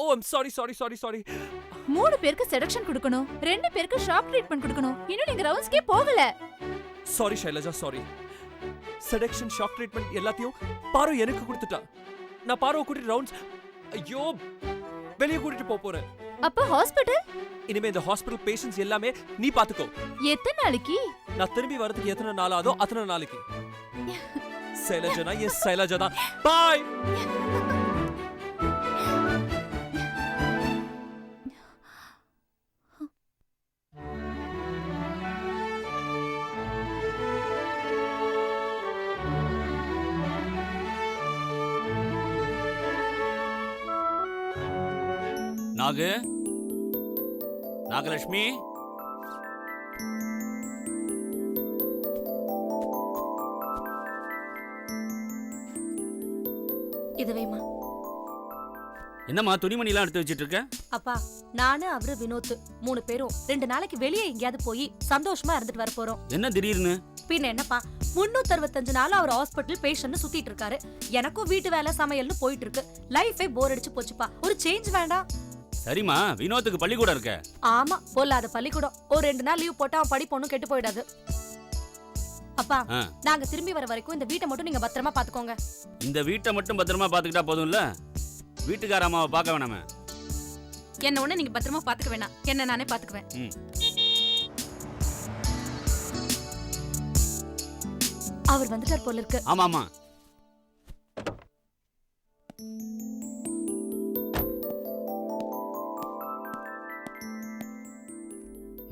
O I'm sorry. 3 பேருக்கு seduction கொடுக்கணும், 2 பேருக்கு ஷாக் ட்ரீட்மெண்ட் கொடுக்கணும். இன்னும் நீங்க ரவுண்ட்ஸ்க்கே போகல. Sorry Shailaja, sorry. Seduction, shock treatment எல்லாத்தையும் பாரு எனக்கு கொடுத்துட்டா. நான் பாருவை கூட்டிட்டு ரவுண்ட்ஸ், ஐயோ, வெளியே கூட்டிட்டு போறேன். அப்ப ஹாஸ்பிடல்? இனிமே இந்த ஹாஸ்பிடல் பேஷண்ட்ஸ் எல்லாமே நீ பாத்துக்கோ. எத்தனை நாளைக்கு? நான் திரும்பி வரதுக்கு எத்தனை நாள் ஆதோ அத்தனை நாளைக்கு. சைலஜனா, எஸ் சைலஜா தான். பாய். நாகலட்சுமி, இது வைமா. என்னம்மா துணிமணி எல்லாம் எடுத்து வச்சிட்டு இருக்க? அப்பா, நானு அவரு வினோத் 3 பேரும் 2 நாளைக்கு வெளியே எங்கேயாவது போய் சந்தோஷமா இருந்துட்டு வர போறோம். என்ன திடீர்னு? பின்ன என்னப்பா, 365 நாள் அவர் ஹாஸ்பிட்டல் பேஷண்ட் சுத்திட்டு இருக்காரு. எனக்கும் வீட்டு வேலை சமையல்னு போயிட்டு இருக்கு. லைஃபே போர் அடிச்சு போச்சுப்பா. ஒரு சேஞ்ச் வேண்டாம்? சரிம்மா, வினோத்துக்கு பள்ளிக்கூடம் இருக்க? ஆமா, பொல்லாத பள்ளிக்கூடம். ஒரு 2 நாள் லீவ் போட்டா அவன் படிப்பு ஒண்ணும் கெட்டு போயிடாது. அப்பா, நாங்க திரும்பி வர வரைக்கும் இந்த வீட்டை மட்டும் நீங்க பத்திரமா பாத்துக்கோங்க. இந்த வீட்டை மட்டும் பத்திரமா பாத்துக்கிட்டா போதும்ல? வீட்டுக்கார அம்மாவை பார்க்க வேணாமே? என்ன ஒண்ணு நீங்க பத்திரமா பாத்துக்க வேணாம், என்ன நானே பாத்துக்குவேன். அவர் வந்துட்டார் போல இருக்கு. ஆமாமா.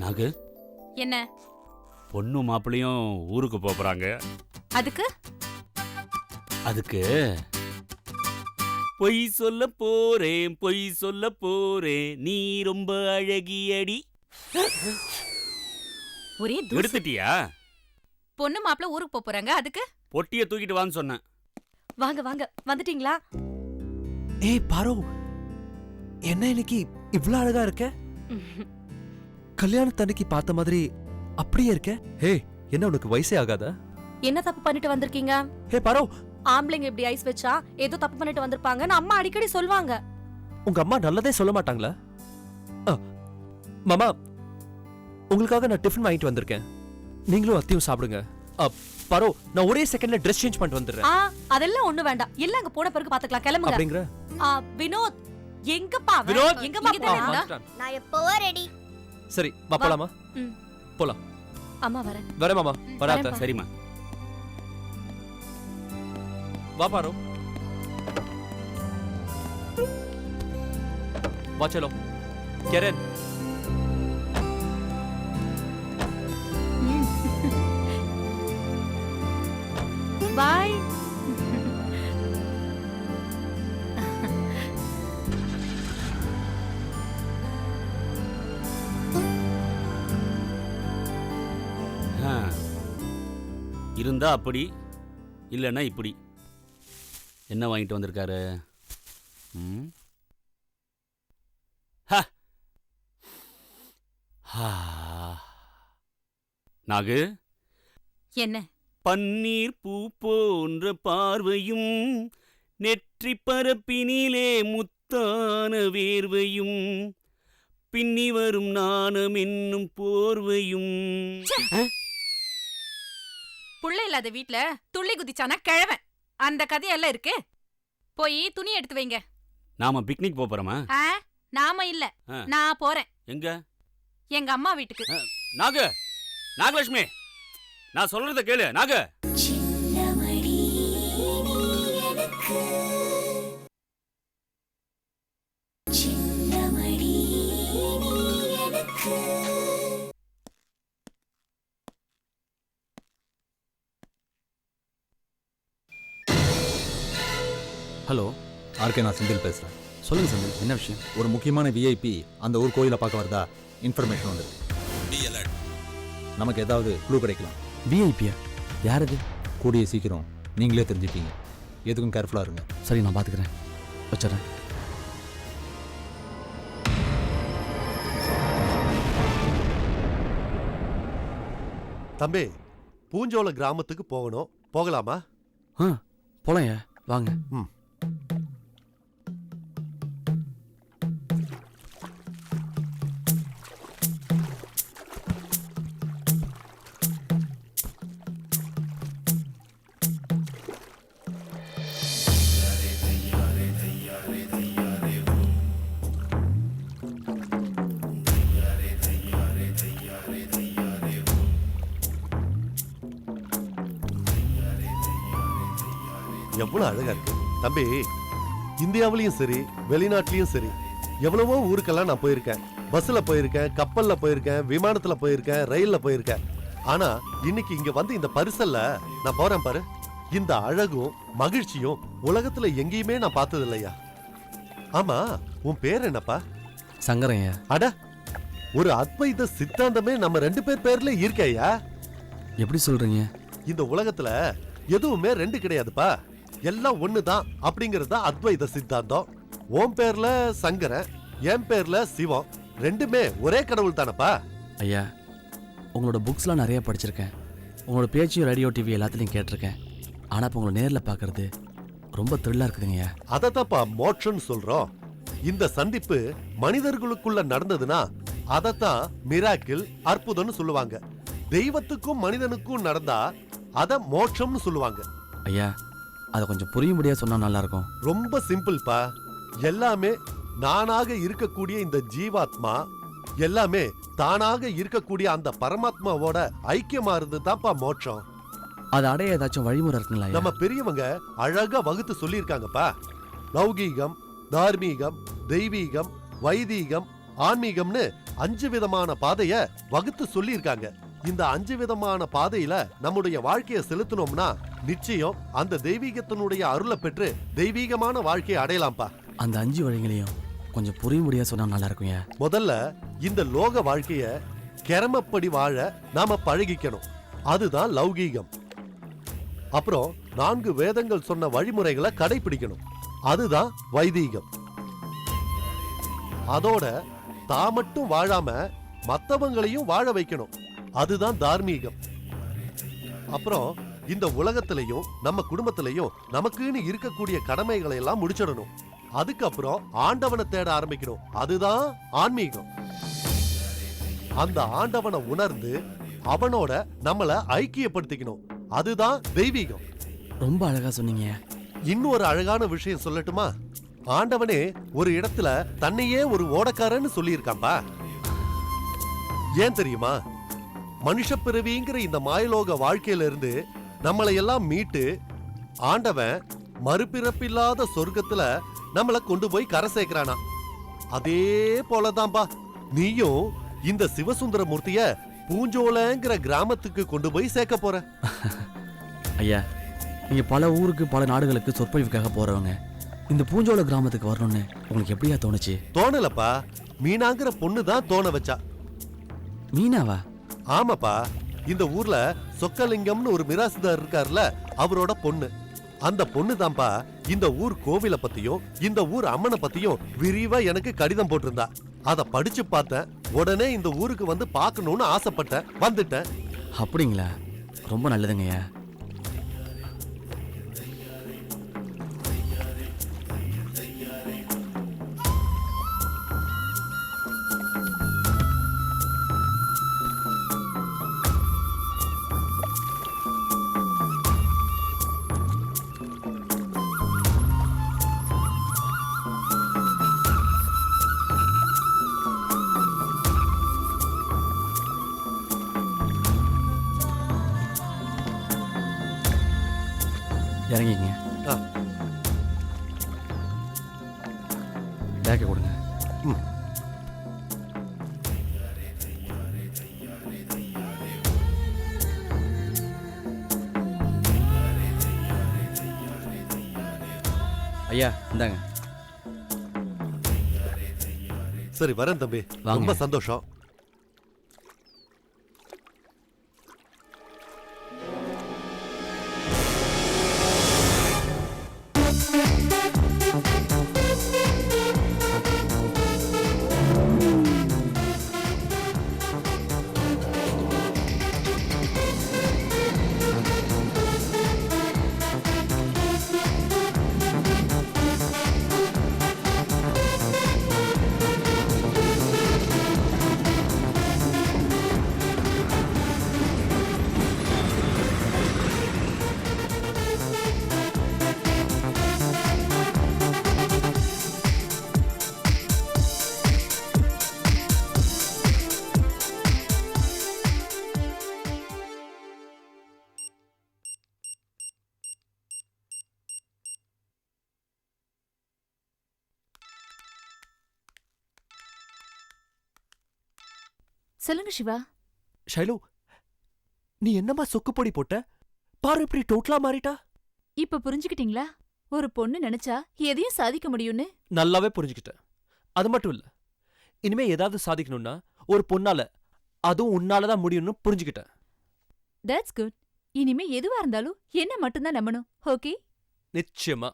நாகு, என்ன? பொண்ணு மாப்பிளையும் ஊருக்கு போறாங்க. அதுக்கு பொய் சொல்ல போறேன், நீ ரொம்ப அழகியடி. ஒரே எடுத்துட்டியா? பொண்ணு மாப்பிள்ள ஊருக்கு போறாங்க, அதுக்கு பொட்டிய தூக்கிட்டு வான்னு சொன்னேன். வாங்க வாங்க, வந்துட்டீங்களா? ஏய் பாரு, என்ன இன்னைக்கு இவ்ளோ அழகா இருக்க? கல்யாணத்தன்னைக்கு பார்த்த மாதிரி அப்படியே இருக்க. ஹே, என்ன உனக்கு வயசே ஆகாதா? என்ன தப்பு பண்ணிட்டு வந்திருக்கீங்க? ஹே பாரு, ஆம்பளைங்க இப்படி ஐஸ் வச்சா ஏதோ தப்பு பண்ணிட்டு வந்திருப்பாங்கன்னு அம்மா அடிக்கடி சொல்வாங்க. உங்க அம்மா நல்லதே சொல்ல மாட்டாங்களா? மாமா, உங்களுக்காக நான் டிஃபன் வாங்கிட்டு வந்திருக்கேன். நீங்களும் அத்தையும் சாப்பிடுங்க. பாரு, நான் ஒரே செகண்ட்ல Dress சேஞ்ச் பண்ணிட்டு வந்துடுறேன். அதெல்லாம் ஒண்ணு வேண்டாம், எல்லாம் அங்க போன பிறகு பாத்துக்கலாம். கிளம்புங்க. அப்படிங்கற? வினோத் எங்கப்பா? வினோத் எங்கப்பா? நான் எப்பவோ ரெடி. சரி, வா போலாமா? போலாம். அம்மா வரேன். வரேன் மாமா, வராத. சரிம்மா. வா பாரு, வா चलो. கிரண், பாய். இருந்தா அப்படி, இல்லைன்னா இப்படி. என்ன வாங்கிட்டு வந்திருக்காரு? நாகு, என்ன? பன்னீர் பூ போன்ற பார்வையும், நெற்றி பரப்பினிலே முத்தான வேர்வையும், பின்னி வரும் நாணம் என்னும் போர்வையும். புள்ள இல்லாத வீட்ல துள்ளி குதிச்சானா கிழவன். அந்த கதையெல்லாம் இருக்கு. போய் துணி எடுத்து வைங்க. நாம பிக்னிக் போறோமா? நாம இல்ல, நான் போறேன். எங்க? எங்க அம்மா வீட்டுக்கு. நாகு, நாகலட்சுமி, நான் சொல்றத கேளு. நாகு, ஹலோ ஆர்கே, நான் செந்தில் பேசுகிறேன். சொல்லுங்க செந்தில், என்ன விஷயம்? ஒரு முக்கியமான விஐபி அந்த ஊர் கோயிலை பார்க்க வரதா இன்ஃபர்மேஷன் வந்திருக்கு. நமக்கு ஏதாவது க்ளூ கிடைக்கலாம். விஐபியா? யார் அது? கூடிய சீக்கிரம் நீங்களே தெரிஞ்சுப்பீங்க. எதுக்கும் கேர்ஃபுல்லாக இருங்க. சரி, நான் பார்த்துக்கிறேன். வச்சிடறேன். தம்பி, பூஞ்சோல கிராமத்துக்கு போகணும், போகலாமா? போலாம், வாங்க. எவ்வளவு அழகா இருக்கு தம்பி. இந்தியாவிலயும் சரி வெளிநாட்டிலயும் சரி எவ்வளவோ ஊருக்கெல்லாம் நான் போயிருக்கேன். பஸ்ல போயிருக்கேன், கப்பல்ல போயிருக்கேன், விமானத்துல போயிருக்கேன், ரயில்ல போயிருக்கேன். ஆனா இன்னைக்கு இங்க வந்து இந்த பரிசல்ல நான் போறேன் பாரு, இந்த அழகும் மகிழ்ச்சியும் உலகத்துல எங்கேயுமே நான் பார்த்தது இல்லையா. ஆமா, உன் பேர் என்னப்பா? சங்கரையா. அட, ஒரு அத்வைத சித்தாந்தமே நம்ம 2 பேர் பேர்ல இருக்கேயா. எப்படி சொல்றீங்க? இந்த உலகத்துல எதுவுமே 2 கிடையாதுப்பா, எல்லாம் ஒண்ணுதான் அப்படிங்கிறது தான் அத்வைத சித்தாந்தம். உன் பேர்ல சங்கரன், என் பேர்ல சிவம், 2மே ஒரே கடவுள் தானப்பா. ஐயா, உங்களோட புக்ஸ்லாம் நிறைய படிச்சிருக்கேன். உங்களோட பேச்சு, ரேடியோ, டிவி எல்லாத்துலேயும் கேட்டிருக்கேன். ஆனால் இப்போ உங்களை நேரில் பார்க்கறது ரொம்ப த்ரில்லாக இருக்குதுங்கய்யா. அதத்தாப்பா மோட்சம்னு சொல்றோம். இந்த சந்திப்பு மனிதர்களுக்குள்ள நடந்ததுன்னா அதத்தான் மிராக்கிள், அற்புதம்னு சொல்லுவாங்க. தெய்வத்துக்கும் மனிதனுக்கும் நடந்தா அத மோட்சம்னு சொல்லுவாங்க. ஐயா, அதை கொஞ்சம் புரியும்படியாக சொன்னால் நல்லாயிருக்கும். ரொம்ப சிம்பிள்ப்பா. எல்லாமே நானாக இருக்கக்கூடிய இந்த ஜீவாத்மா எல்லாமே தானாக இருக்கக்கூடிய அந்த பரமாத்மாவோட ஐக்கியமா இருந்து தான்ப்பா மோட்சம். அதை அடைய ஏதாச்சும் வழிமுறை இருக்குங்களா? நம்ம பெரியவங்க அழகா வகுத்து சொல்லியிருக்காங்கப்பா. லௌகீகம், தார்மீகம், தெய்வீகம், வைதீகம், ஆன்மீகம்னு 5 விதமான பாதைய வகுத்து சொல்லியிருக்காங்க. இந்த 5 விதமான பாதையில நம்முடைய வாழ்க்கையை செலுத்தினோம்னா நிச்சயம் அந்த தெய்வீகத்தினுடைய அருளை பெற்று தெய்வீகமான வாழ்க்கையை அடையலாம்ப்பா. அந்த 5 வழிகளையும் கொஞ்சம் புரியும்படியாக சொன்னால் நல்லா இருக்குங்க. முதல்ல இந்த லோக வாழ்க்கைய கிரமப்படி வாழ நாம பழகிக்கணும். அதுதான் லௌகீகம். அப்புறம் 4 வேதங்கள் சொன்ன வழிமுறைகளை கடைபிடிக்கணும். அதுதான் வைதீகம். அதோட தான் மட்டும் வாழாம மத்தவங்களையும் வாழ வைக்கணும். அதுதான் தார்மீகம். அப்புறம் இந்த உலகத்திலையும் நம்ம குடும்பத்திலையும் நமக்குன்னு இருக்கக்கூடிய கடமைகளை எல்லாம் முடிச்சிடணும். அதுக்கப்புறம் ஆண்டவனை தேட ஆரம்பிக்கணும். அதுதான் ஆன்மீகம். அந்த ஆண்டவனை உணர்ந்து அவனோட நம்மள ஐக்கியப்படுத்திக்கணும். அதுதான் தெய்வீகம். ரொம்ப அழகா சொன்னீங்க. இன்னொரு அழகான விஷயம் சொல்லட்டுமா? ஆண்டவனே ஒரு இடத்துல தன்னையே ஒரு ஓடக்காரன்னு சொல்லியிருக்காம்பா. ஏன் தெரியுமா? மனுஷ பிறவிங்கிற இந்த மாயலோக வாழ்க்கையில இருந்து நம்மளை எல்லாம் மீட்டு ஆண்டவன் மறுபிறப்பில்லாத சொர்க்கத்துல நம்மளை கொண்டு போய் கரை சேர்க்கிறானா. அதே போலதான்பா நீயும் இந்த சிவசுந்தர மூர்த்திய பூஞ்சோலங்கிற கிராமத்துக்கு கொண்டு போய் சேர்க்க போற. ஐயா, நீங்க பல ஊருக்கு பல நாடுகளுக்கு சொற்பொழிவுக்காக போறவங்க. இந்த பூஞ்சோல கிராமத்துக்கு வரணும்னு உங்களுக்கு எப்படியா தோணுச்சு? தோணலப்பா, மீனாங்கிற பொண்ணு தான் தோண வச்சா. மீனாவா? ஆமாப்பா, இந்த ஊர்ல சொக்கலிங்கம்னு ஒரு மிராசுதார் இருக்காருல, அவரோட பொண்ணு. அந்த பொண்ணு தான்ப்பா இந்த ஊர் கோவிலை பத்தியும் இந்த ஊர் அம்மனை பத்தியும் விரிவா எனக்கு கடிதம் போட்டிருந்தா. அத படிச்சு பார்த்தேன். உடனே இந்த ஊருக்கு வந்து பார்க்கணும்னு ஆசைப்பட்டேன், வந்துட்டேன். அப்படிங்களா? ரொம்ப நல்லதுங்கய்யா. இறங்கிங்க. பேக்கை கொடுங்க. ஐயா இந்தாங்க. சரி வரேன் தம்பி. வாங்க. ரொம்ப சந்தோஷம். சொல்லுங்க சிவா. ஷைலு, நீ என்னம்மா சொக்கு பொடி போட்ட? பாரு இப்படி டோட்டலா மாறிட்டா. இப்ப புரிஞ்சுக்கிட்டீங்களா? ஒரு பொண்ணு நினைச்சா எதையும் சாதிக்க முடியும்னு. நல்லாவே புரிஞ்சுக்கிட்டேன். அது மட்டும் இல்ல, இனிமே ஏதாவது சாதிக்கணும்னா ஒரு பொண்ணால, அதுவும் உன்னாலதான் முடியும்னு புரிஞ்சுக்கிட்டேன். That's good. இனிமே எதுவா இருந்தாலும் என்ன மட்டும்தான் நம்பணும். ஓகே? நிச்சயமா.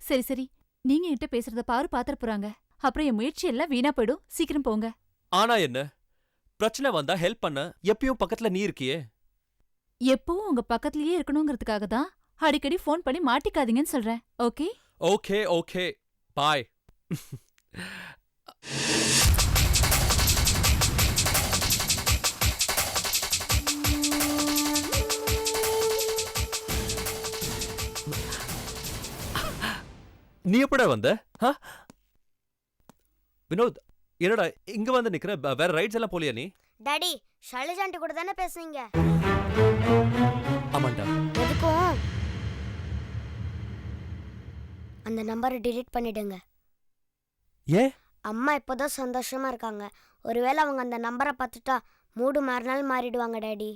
சரி சரி, நீங்க என்கிட்ட பேசுறத பாரு பாத்திர போறாங்க. அப்புறம் என் முயற்சி எல்லாம் வீணா போயிடும். சீக்கிரம் போங்க. ஆனா என்ன, பிரச்சனை வந்தா ஹெல்ப் பண்ண எப்பயும் பக்கத்துல நீ இருக்கியே. எப்பவும் உங்க பக்கத்துலயே இருக்கணுங்கிறதுக்காக தான் அடிக்கடி ஃபோன் பண்ணி மாட்டிக்காதீங்கன்னு சொல்றேன். ஓகே? ஓகே ஓகே, பாய். நீ எப்படா வந்த? வினோத், என்னடா இங்க வந்து நிக்கிற? வேற ரைட்ஸ் எல்லாம் போலியா நீ? டாடி, ஷைலஜாண்டி கூட தானே பேசுனீங்க? ஆமாண்டா. எதுக்கும் அந்த நம்பரை delete பண்ணிடுங்க. ஏன்? அம்மா இப்போதான் சந்தோஷமா இருக்காங்க. ஒருவேளை அவங்க அந்த நம்பரை பார்த்துட்டா மூடு மாறினாலும் மாறிடுவாங்க டாடி.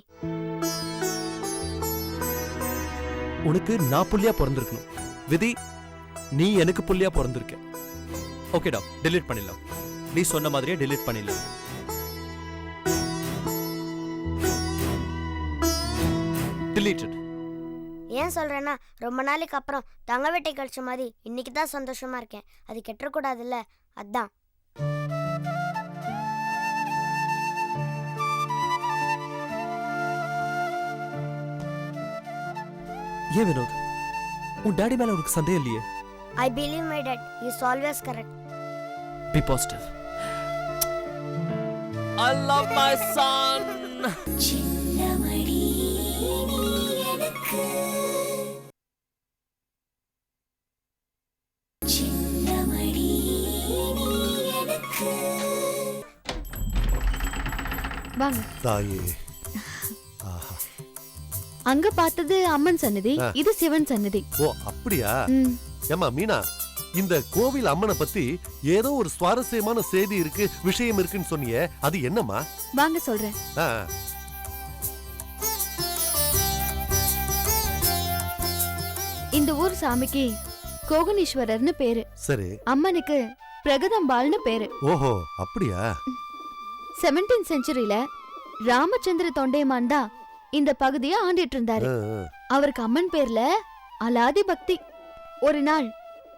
உனக்கு நான் புள்ளியா பிறந்திருக்கணும் விதி. நீ எனக்கு புள்ளியா பிறந்திருக்க. ஓகேடா, delete பண்ணிடலாம். நீ சொன்ன மாதிரியே delete பண்ணிடலாம். deleted. ஏன் சொல்றேன்னா, ரொம்ப நாளைக்கு அப்புறம் தங்க வேட்டை கழிச்ச மாதிரி இன்னைக்கு தான் சந்தோஷமா இருக்கேன். அது கெட்டக்கூடாதுல்ல, அதான். ஏன் வினோத், உன் டாடி மேல உனக்கு சந்தேகம் இல்லையே? I believe my dad. He is always correct. Be positive. I love my son. வாங்க. தாயே. ஆஹா. அங்க பார்த்தது அம்மன் சன்னதி, இது சிவன் சன்னதி. ஓ அப்படியா? ஏமா மீனா, இந்த கோவில் அம்மனை பத்தி ஏதோ ஒரு சுவாரஸ்யமான செய்தி இருக்கு, விஷயம் இருக்குன்னு சொன்னியே, அது என்னம்மா? வாங்க சொல்றேன். ஆ. இந்த ஊர் சாமிக்கு கோகனீஸ்வரர்னு பேரு. சரி. அம்மனுக்கு பிரகதம்பாள்னு பேரு. ஓஹோ அப்படியா? 17th செஞ்சுரியில ராமச்சந்திர தொண்டைமான் தான் இந்த பகுதியை ஆண்டிட்டு இருந்தாரு. அவருக்கு அம்மன் பேர்ல அலாதி பக்தி. ஒரு நாள்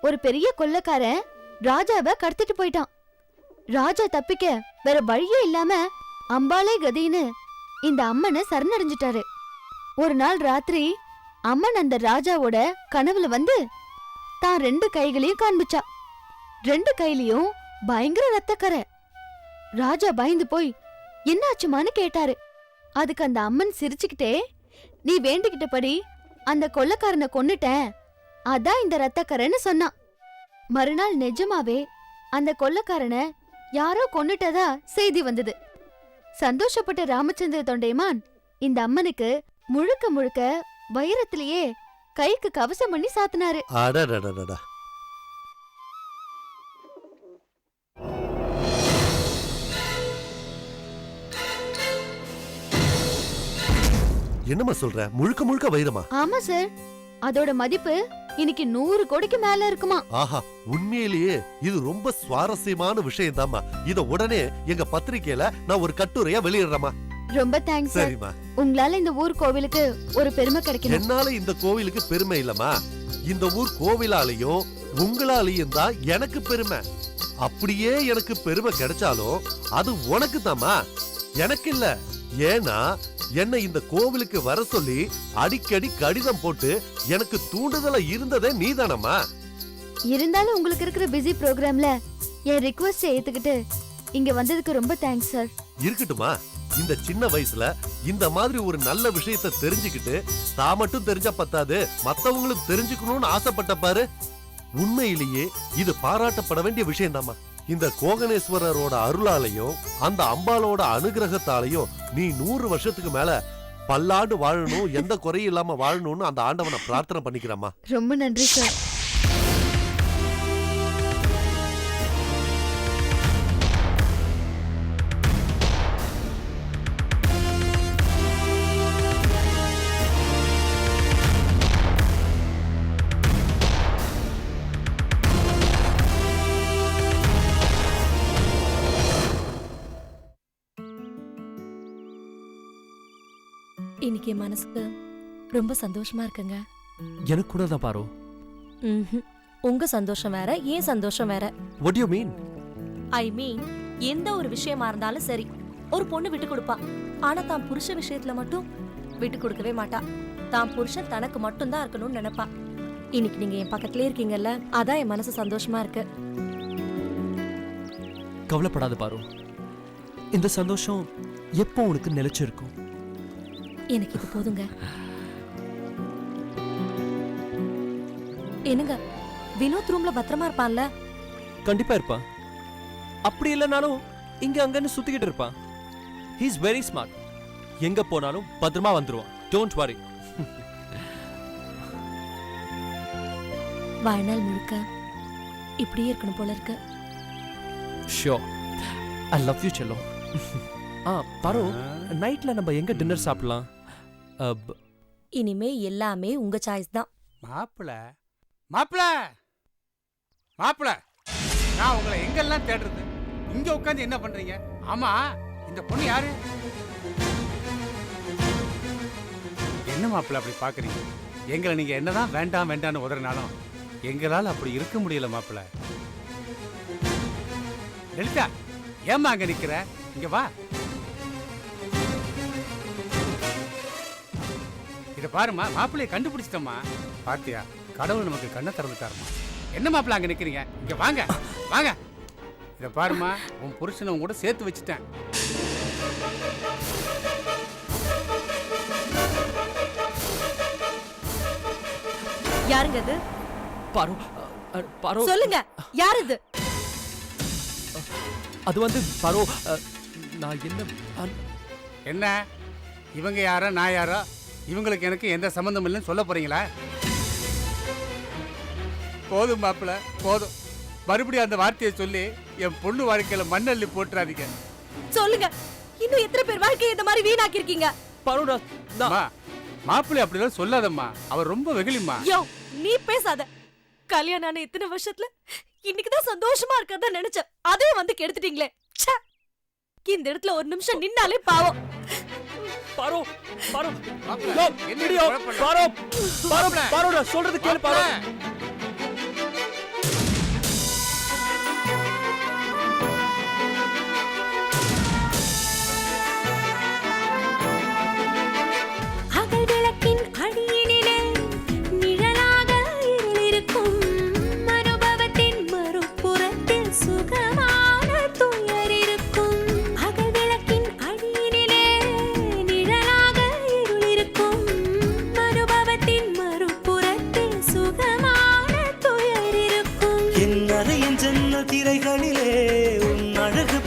ஒரு பெரிய கொள்ளைக்காரன் ராஜாவை கடத்திட்டு போயிட்டான். ராஜா தப்பிக்க வேற வழியே இல்லாம அம்பாளே கதின்னு இந்த அம்மனை சரணடைஞ்சிட்டாரு. ஒரு நாள் ராத்திரி அம்மன் அந்த ராஜாவோட கனவுல வந்து தான் 2 கைகளையும் காண்பிச்சா. 2 கையிலயும் பயங்கர ரத்தக்கரை. ராஜா பயந்து போய் என்னாச்சுமான்னு கேட்டாரு. அதுக்கு அந்த அம்மன் சிரிச்சுக்கிட்டே, நீ வேண்டிக்கிட்டபடி அந்த கொள்ளைக்காரனை கொன்னுட்டேன், அதான் இந்த ரத்தக்கரைன்னு சொன்னான். மறுநாள் நிஜமாவே அந்த கொள்ளைக்காரனை யாரோ கொன்னுட்டதா செய்தி வந்தது. சந்தோஷப்பட்ட ராமச்சந்திர தொண்டைமான் இந்த அம்மனுக்கு முழுக்க முழுக்க வைரத்திலேயே கைக்கு கவசம் பண்ணி சாத்தினாரு. அடடடடடா. என்னம்மா சொல்ற? முழுக்க முழுக்க வைரமா? ஆமா சார், அதோட மதிப்பு இன்னைக்கு 100 கோடிக்கு மேல இருக்குமா. ஆஹா, உண்மையிலேயே இது ரொம்ப சுவாரஸ்யமான விஷயம் தாம்மா. இத உடனே எங்க பத்திரிக்கையில நான் ஒரு கட்டுரையா வெளியிடுறேம்மா. ரொம்ப தேங்க்ஸ் சார். சரிம்மா. உங்களால இந்த ஊர் கோவிலுக்கு ஒரு பெருமை கிடைக்கணும். என்னால இந்த கோவிலுக்கு பெருமை இல்லம்மா, இந்த ஊர் கோவிலாலையும் உங்களாலையும் தான் எனக்கு பெருமை. அப்படியே எனக்கு பெருமை கிடைச்சாலும் அது உனக்கு தாம்மா, எனக்கு இல்ல. ஏன்னா என்ன இந்த கோவிலுக்கு வர சொல்லி அடிக்கடி கடிதம் போட்டு எனக்கு தூண்டுதலா இருந்ததே நீதானம்மா. இருந்தாலும் உங்களுக்கு இருக்கிற பிஸி ப்ரோக்ராம்ல என் ரிக்வெஸ்ட் ஏத்துக்கிட்டு இங்க வந்ததுக்கு ரொம்ப தேங்க்ஸ் சார். இருக்கட்டுமா, இந்த சின்ன வயசுல இந்த மாதிரி ஒரு நல்ல விஷயத்தை தெரிஞ்சுக்கிட்டு தான் மட்டும் தெரிஞ்சா பத்தாது, மத்தவங்களும் தெரிஞ்சுக்கணும்னு ஆசைப்பட்ட பாரு. உண்மையிலேயே இது பாராட்டப்பட வேண்டிய விஷயம் தாம்மா. இந்த கோகனேஸ்வரரோட அருளாலையும் அந்த அம்பாலோட அனுகிரகத்தாலையும் நீ 100 வருஷத்துக்கு மேல பல்லாண்டு வாழணும், எந்த குறையும் இல்லாம வாழணும்னு அந்த ஆண்டவனை பிரார்த்தனை பண்ணிக்கிறேம்மா. ரொம்ப நன்றி சார். இன்னைக்கு என் மனசுக்கு ரொம்ப சந்தோஷமா இருக்குங்க. எனக்கு கூட தான் பாரு. உங்க சந்தோஷம் வேற, ஏன் சந்தோஷம் வேற. What do you mean? ஐ மீன், எந்த ஒரு விஷயமா இருந்தாலும் சரி, ஒரு பொண்ணு விட்டு கொடுப்பா. ஆனா தான் புருஷ விஷயத்துல மட்டும் விட்டு கொடுக்கவே மாட்டா. தான் புருஷன் தனக்கு மட்டும் தான் இருக்கணும்னு நினைப்பா. இன்னைக்கு நீங்க என் பக்கத்துலயே இருக்கீங்கல்ல, அதான் என் மனசு சந்தோஷமா இருக்கு. கவலைப்படாத பாரு. இந்த சந்தோஷம் எப்போ உனக்கு நிலைச்சிருக்கும். எனக்கு இது போதுங்க. என்னங்க, வினோத் ரூம்ல பத்திரமா இருப்பான்ல? கண்டிப்பா இருப்பான். அப்படி இல்லைனாலும் இங்க அங்கன்னு சுத்திக்கிட்டு இருப்பான். He is very smart. எங்க போனாலும் பத்திரமா வந்துருவான். Don't worry. வாழ்நாள் முழுக்க இப்படியே இருக்கணும் போல இருக்கு. Sure. I love you செல்லம். பாரு, நைட்ல நம்ம எங்க டின்னர் சாப்பிடலாம்? இனிமே எல்லாமே உங்க சாய்ஸ் தான். மாப்பிள மாப்பிள மாப்பிள, நான் உங்களை எங்கெல்லாம் தேடுறது? இங்க உட்காந்து என்ன பண்றீங்க? ஆமா, இந்த பொண்ணு யாரு? என்ன மாப்பிள அப்படி பாக்குறீங்க? எங்களை நீங்க என்னதான் வேண்டாம் வேண்டாம்னு உதறினாலும் எங்களால் அப்படி இருக்க முடியல மாப்பிள. லலிதா, ஏம்மா அங்க நிக்கிற? இங்க வா. இத பாருமா, மாப்பிள்ளைய கண்டுபிடிச்சிட்டோமா. பாத்தியா, கடவுள் நமக்கு கண்ணை திறந்துட்டாருமா. என்ன மாப்பிள்ள அங்க நிக்கிறீங்க? இங்க வாங்க வாங்க. இத பாருமா, உன் புருஷனை உன் கூட சேர்த்து வச்சுட்டேன். யாருங்க இது? பாரு, பாரு. சொல்லுங்க, யார் இது? அது வந்து பாரு, நான் என்ன இவங்க யாரோ நான் யாரோ, இவங்களுக்கு எனக்கு எந்த சம்பந்தம் இல்லைன்னு சொல்ல போறீங்களா? போதும் மாப்பிள்ள, போதும். மறுபடியும் அந்த வார்த்தையை சொல்லி என் பொண்ணு வாழ்க்கையில மண்ணள்ளி போட்டுறாதீங்க. சொல்லுங்க, இன்னும் எத்தனை பேர் வாழ்க்கையை இந்த மாதிரி வீணாக்கி இருக்கீங்க? பாரு, மாப்பிள்ளை அப்படிலாம் சொல்லாதம்மா, அவர் ரொம்ப வெகுளிம்மா. யோ, நீ பேசாத. கல்யாணம் ஆன இத்தனை வருஷத்துல இன்னைக்குதான் சந்தோஷமா இருக்கறதா நினைச்சேன். அதே வந்து கெடுத்துட்டீங்களே. ச்சே, இந்த இடத்துல ஒரு நிமிஷம் நின்னாலே பாவம். பாரு, பாரு, மாப்பிள்ளை, என்னடி குழப்பம்? பாரு, பாரு, பாரு, நான் சொல்றது கேளு பாரு.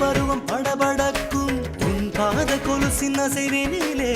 பருவம் படபடக்கும் உன் பாத கொலுசின் அசைவினிலே